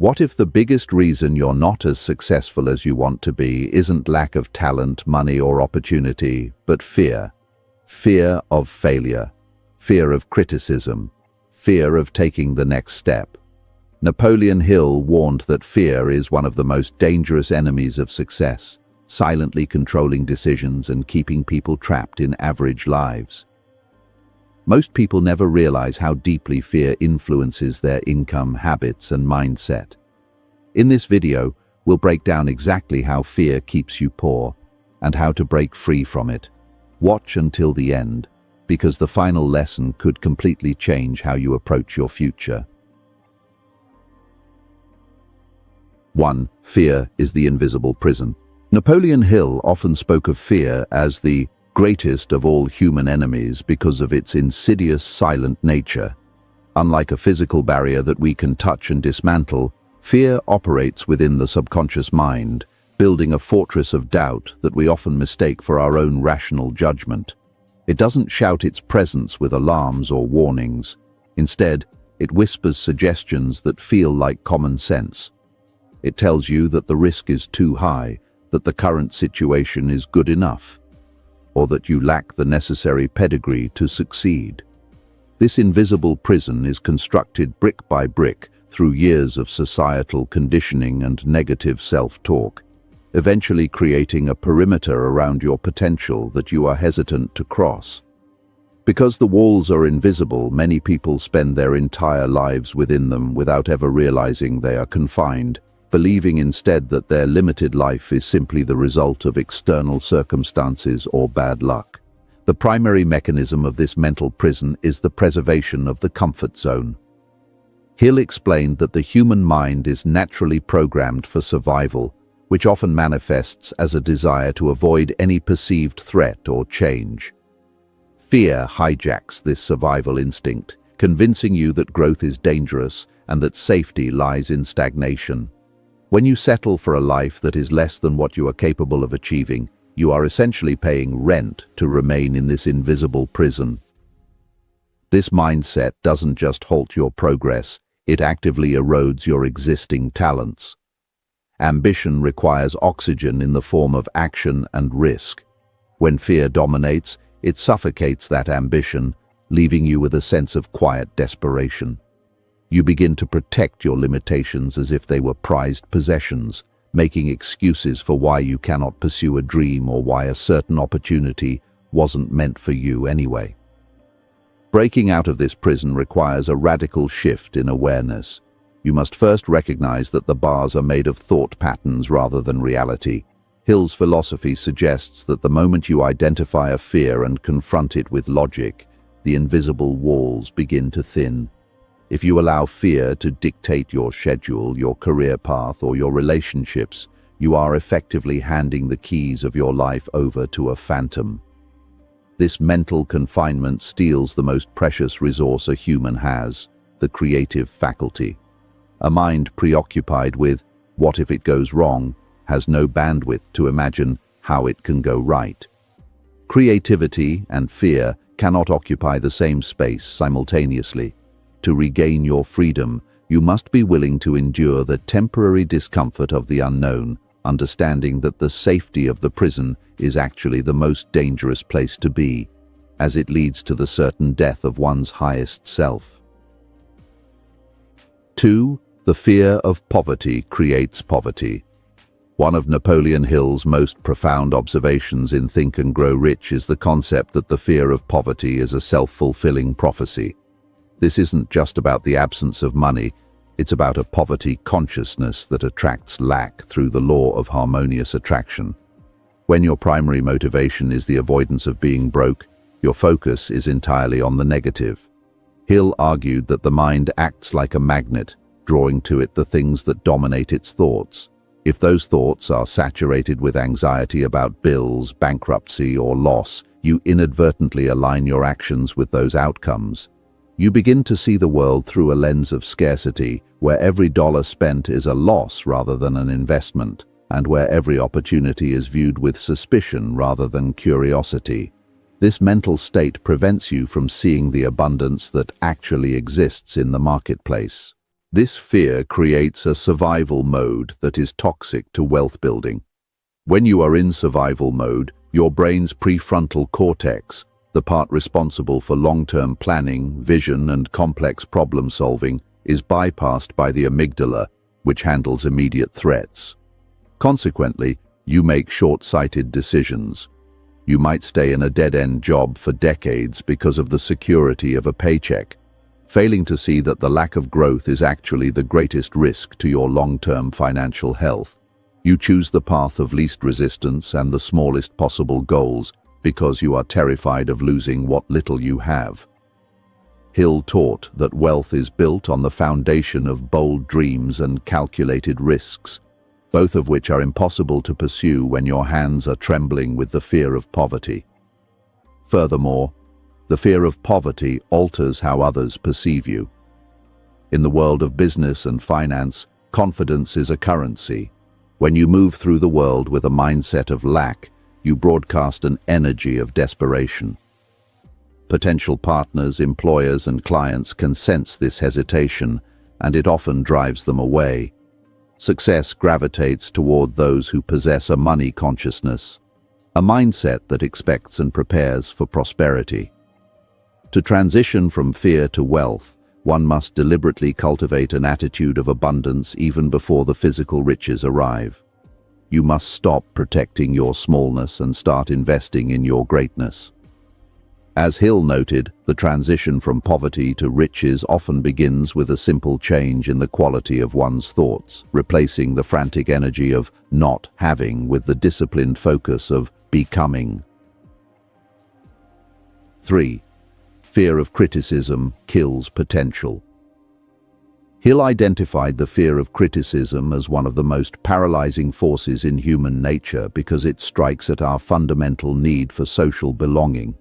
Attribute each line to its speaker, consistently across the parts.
Speaker 1: What if the biggest reason you're not as successful as you want to be isn't lack of talent, money, or opportunity, but fear? Fear of failure, fear of criticism, fear of taking the next step. Napoleon Hill warned that fear is one of the most dangerous enemies of success, silently controlling decisions and keeping people trapped in average lives. Most people never realize how deeply fear influences their income, habits, and mindset. In this video, we'll break down exactly how fear keeps you poor and how to break free from it. Watch until the end, because the final lesson could completely change how you approach your future. 1. Fear is the invisible prison. Napoleon Hill often spoke of fear as the greatest of all human enemies because of its insidious, silent nature. Unlike a physical barrier that we can touch and dismantle, fear operates within the subconscious mind, building a fortress of doubt that we often mistake for our own rational judgment. It doesn't shout its presence with alarms or warnings. Instead, it whispers suggestions that feel like common sense. It tells you that the risk is too high, that the current situation is good enough, or that you lack the necessary pedigree to succeed. This invisible prison is constructed brick by brick through years of societal conditioning and negative self-talk, eventually creating a perimeter around your potential that you are hesitant to cross. Because the walls are invisible, many people spend their entire lives within them without ever realizing they are confined, believing instead that their limited life is simply the result of external circumstances or bad luck. The primary mechanism of this mental prison is the preservation of the comfort zone. Hill explained that the human mind is naturally programmed for survival, which often manifests as a desire to avoid any perceived threat or change. Fear hijacks this survival instinct, convincing you that growth is dangerous and that safety lies in stagnation. When you settle for a life that is less than what you are capable of achieving, you are essentially paying rent to remain in this invisible prison. This mindset doesn't just halt your progress, it actively erodes your existing talents. Ambition requires oxygen in the form of action and risk. When fear dominates, it suffocates that ambition, leaving you with a sense of quiet desperation. You begin to protect your limitations as if they were prized possessions, making excuses for why you cannot pursue a dream or why a certain opportunity wasn't meant for you anyway. Breaking out of this prison requires a radical shift in awareness. You must first recognize that the bars are made of thought patterns rather than reality. Hill's philosophy suggests that the moment you identify a fear and confront it with logic, the invisible walls begin to thin. If you allow fear to dictate your schedule, your career path, or your relationships, you are effectively handing the keys of your life over to a phantom. This mental confinement steals the most precious resource a human has, the creative faculty. A mind preoccupied with, what if it goes wrong, has no bandwidth to imagine how it can go right. Creativity and fear cannot occupy the same space simultaneously. To regain your freedom, you must be willing to endure the temporary discomfort of the unknown, understanding that the safety of the prison is actually the most dangerous place to be, as it leads to the certain death of one's highest self. 2. The fear of poverty creates poverty. One of Napoleon Hill's most profound observations in Think and Grow Rich is the concept that the fear of poverty is a self-fulfilling prophecy. This isn't just about the absence of money, it's about a poverty consciousness that attracts lack through the law of harmonious attraction. When your primary motivation is the avoidance of being broke, your focus is entirely on the negative. Hill argued that the mind acts like a magnet, drawing to it the things that dominate its thoughts. If those thoughts are saturated with anxiety about bills, bankruptcy, or loss, you inadvertently align your actions with those outcomes. You begin to see the world through a lens of scarcity, where every dollar spent is a loss rather than an investment, and where every opportunity is viewed with suspicion rather than curiosity. This mental state prevents you from seeing the abundance that actually exists in the marketplace. This fear creates a survival mode that is toxic to wealth building. When you are in survival mode, your brain's prefrontal cortex, the part responsible for long-term planning, vision, and complex problem-solving, is bypassed by the amygdala, which handles immediate threats. Consequently, you make short-sighted decisions. You might stay in a dead-end job for decades because of the security of a paycheck, failing to see that the lack of growth is actually the greatest risk to your long-term financial health. You choose the path of least resistance and the smallest possible goals because you are terrified of losing what little you have. Hill taught that wealth is built on the foundation of bold dreams and calculated risks, both of which are impossible to pursue when your hands are trembling with the fear of poverty. Furthermore, the fear of poverty alters how others perceive you. In the world of business and finance, confidence is a currency. When you move through the world with a mindset of lack, you broadcast an energy of desperation. Potential partners, employers, and clients can sense this hesitation, and it often drives them away. Success gravitates toward those who possess a money consciousness, a mindset that expects and prepares for prosperity. To transition from fear to wealth, one must deliberately cultivate an attitude of abundance even before the physical riches arrive. You must stop protecting your smallness and start investing in your greatness. As Hill noted, the transition from poverty to riches often begins with a simple change in the quality of one's thoughts, replacing the frantic energy of not having with the disciplined focus of becoming. 3. Fear of criticism kills potential. Hill identified the fear of criticism as one of the most paralyzing forces in human nature because it strikes at our fundamental need for social belonging.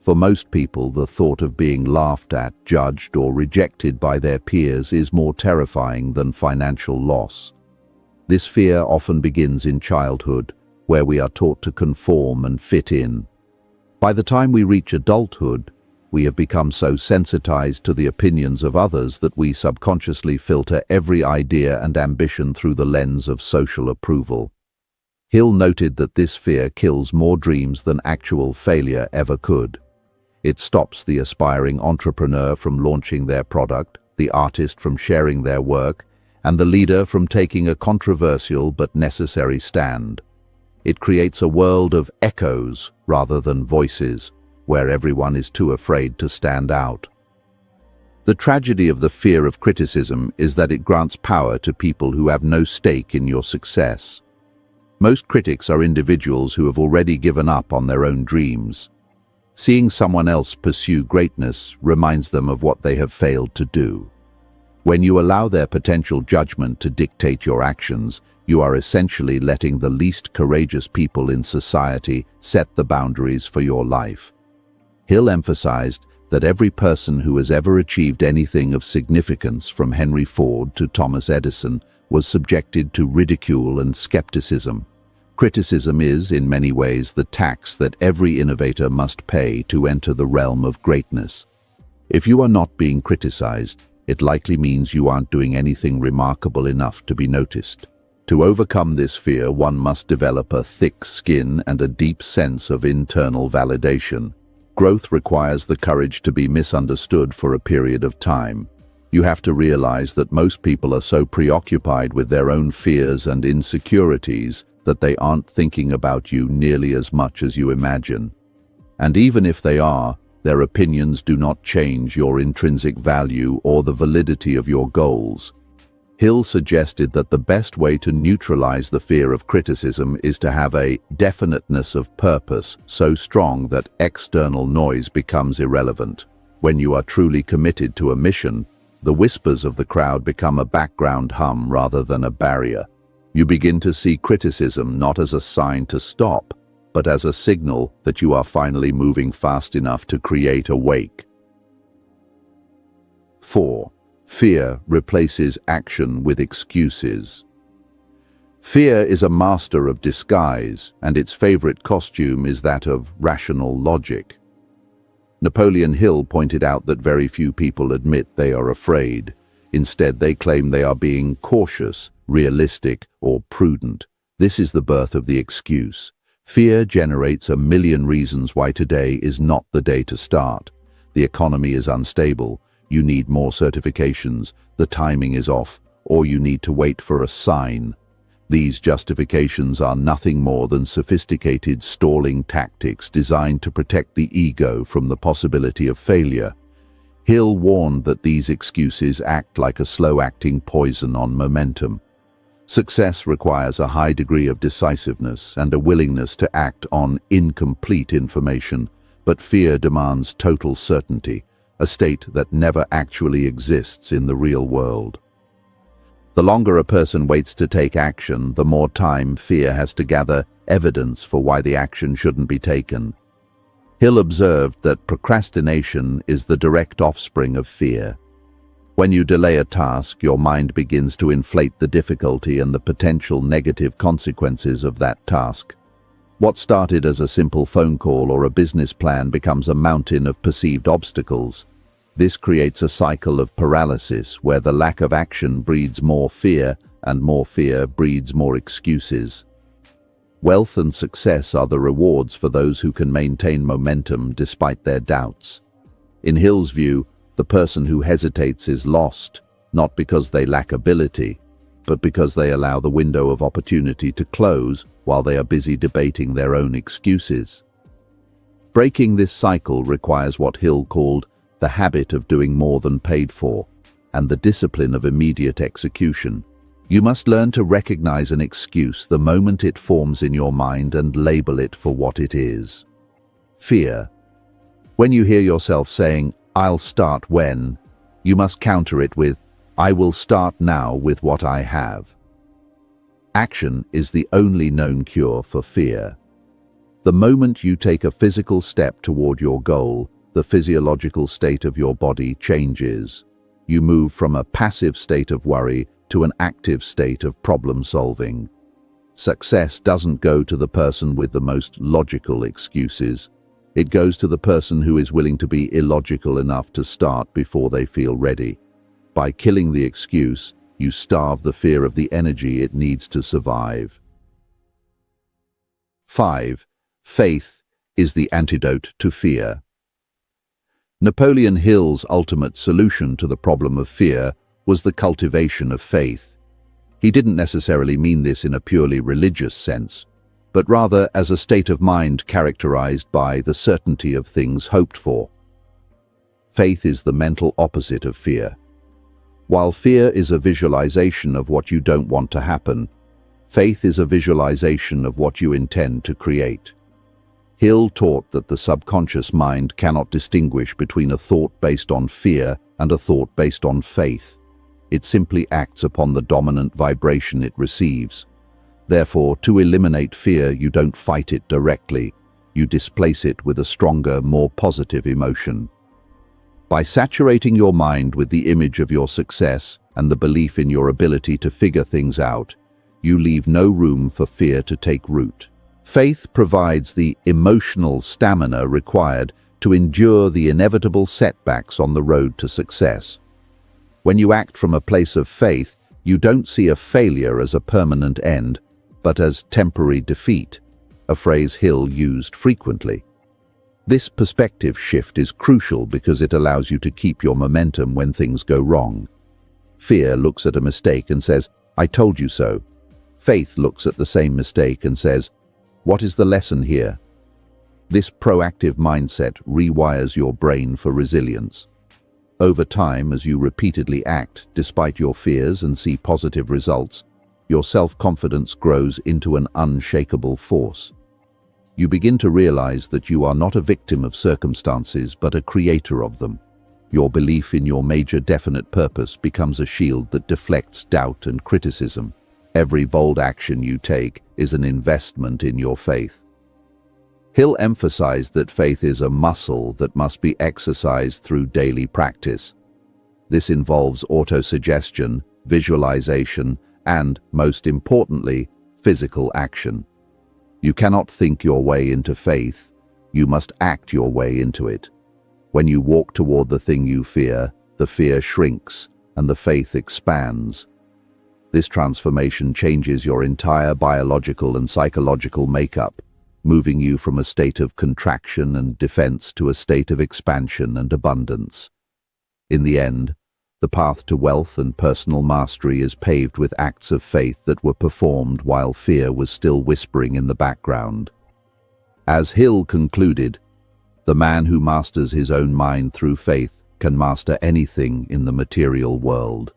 Speaker 1: For most people, the thought of being laughed at, judged, or rejected by their peers is more terrifying than financial loss. This fear often begins in childhood, where we are taught to conform and fit in. By the time we reach adulthood, we have become so sensitized to the opinions of others that we subconsciously filter every idea and ambition through the lens of social approval. Hill noted that this fear kills more dreams than actual failure ever could. It stops the aspiring entrepreneur from launching their product, the artist from sharing their work, and the leader from taking a controversial but necessary stand. It creates a world of echoes rather than voices, where everyone is too afraid to stand out. The tragedy of the fear of criticism is that it grants power to people who have no stake in your success. Most critics are individuals who have already given up on their own dreams. Seeing someone else pursue greatness reminds them of what they have failed to do. When you allow their potential judgment to dictate your actions, you are essentially letting the least courageous people in society set the boundaries for your life. Hill emphasized that every person who has ever achieved anything of significance, from Henry Ford to Thomas Edison, was subjected to ridicule and skepticism. Criticism is, in many ways, the tax that every innovator must pay to enter the realm of greatness. If you are not being criticized, it likely means you aren't doing anything remarkable enough to be noticed. To overcome this fear, one must develop a thick skin and a deep sense of internal validation. Growth requires the courage to be misunderstood for a period of time. You have to realize that most people are so preoccupied with their own fears and insecurities that they aren't thinking about you nearly as much as you imagine. And even if they are, their opinions do not change your intrinsic value or the validity of your goals. Hill suggested that the best way to neutralize the fear of criticism is to have a definiteness of purpose so strong that external noise becomes irrelevant. When you are truly committed to a mission, the whispers of the crowd become a background hum rather than a barrier. You begin to see criticism not as a sign to stop, but as a signal that you are finally moving fast enough to create a wake. 4. Fear replaces action with excuses. Fear is a master of disguise, and its favorite costume is that of rational logic. Napoleon Hill pointed out that very few people admit they are afraid, Instead, they claim they are being cautious, realistic, or prudent. This is the birth of the excuse. Fear generates a million reasons why today is not the day to start. The economy is unstable, you need more certifications, the timing is off, or you need to wait for a sign. These justifications are nothing more than sophisticated stalling tactics designed to protect the ego from the possibility of failure. Hill warned that these excuses act like a slow-acting poison on momentum. Success requires a high degree of decisiveness and a willingness to act on incomplete information, but fear demands total certainty, a state that never actually exists in the real world. The longer a person waits to take action, the more time fear has to gather evidence for why the action shouldn't be taken. Hill observed that procrastination is the direct offspring of fear. When you delay a task, your mind begins to inflate the difficulty and the potential negative consequences of that task. What started as a simple phone call or a business plan becomes a mountain of perceived obstacles. This creates a cycle of paralysis where the lack of action breeds more fear, and more fear breeds more excuses. Wealth and success are the rewards for those who can maintain momentum despite their doubts. In Hill's view, the person who hesitates is lost, not because they lack ability, but because they allow the window of opportunity to close while they are busy debating their own excuses. Breaking this cycle requires what Hill called the habit of doing more than paid for, and the discipline of immediate execution. You must learn to recognize an excuse the moment it forms in your mind and label it for what it is. Fear. When you hear yourself saying, "I'll start when," you must counter it with, "I will start now with what I have." Action is the only known cure for fear. The moment you take a physical step toward your goal, the physiological state of your body changes. You move from a passive state of worry to an active state of problem solving. Success doesn't go to the person with the most logical excuses. It goes to the person who is willing to be illogical enough to start before they feel ready. By killing the excuse, you starve the fear of the energy it needs to survive. 5. Faith is the antidote to fear. Napoleon Hill's ultimate solution to the problem of fear was the cultivation of faith. He didn't necessarily mean this in a purely religious sense, but rather as a state of mind characterized by the certainty of things hoped for. Faith is the mental opposite of fear. While fear is a visualization of what you don't want to happen, faith is a visualization of what you intend to create. Hill taught that the subconscious mind cannot distinguish between a thought based on fear and a thought based on faith. It simply acts upon the dominant vibration it receives. Therefore, to eliminate fear, you don't fight it directly. You displace it with a stronger, more positive emotion. By saturating your mind with the image of your success and the belief in your ability to figure things out, you leave no room for fear to take root. Faith provides the emotional stamina required to endure the inevitable setbacks on the road to success. When you act from a place of faith, you don't see a failure as a permanent end, but as temporary defeat, a phrase Hill used frequently. This perspective shift is crucial because it allows you to keep your momentum when things go wrong. Fear looks at a mistake and says, "I told you so." Faith looks at the same mistake and says, "What is the lesson here?" This proactive mindset rewires your brain for resilience. Over time, as you repeatedly act despite your fears and see positive results, your self-confidence grows into an unshakable force. You begin to realize that you are not a victim of circumstances, but a creator of them. Your belief in your major definite purpose becomes a shield that deflects doubt and criticism. Every bold action you take is an investment in your faith. Hill emphasized that faith is a muscle that must be exercised through daily practice. This involves autosuggestion, visualization, and, most importantly, physical action. You cannot think your way into faith, you must act your way into it. When you walk toward the thing you fear, the fear shrinks, and the faith expands. This transformation changes your entire biological and psychological makeup, moving you from a state of contraction and defense to a state of expansion and abundance. In the end, the path to wealth and personal mastery is paved with acts of faith that were performed while fear was still whispering in the background. As Hill concluded, the man who masters his own mind through faith can master anything in the material world.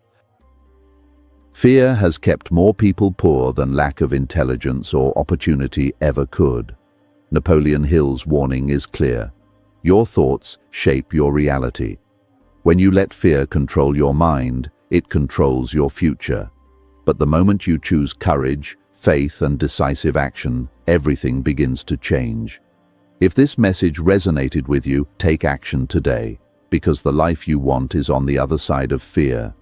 Speaker 1: Fear has kept more people poor than lack of intelligence or opportunity ever could. Napoleon Hill's warning is clear. Your thoughts shape your reality. When you let fear control your mind, it controls your future. But the moment you choose courage, faith, and decisive action, everything begins to change. If this message resonated with you, take action today, because the life you want is on the other side of fear.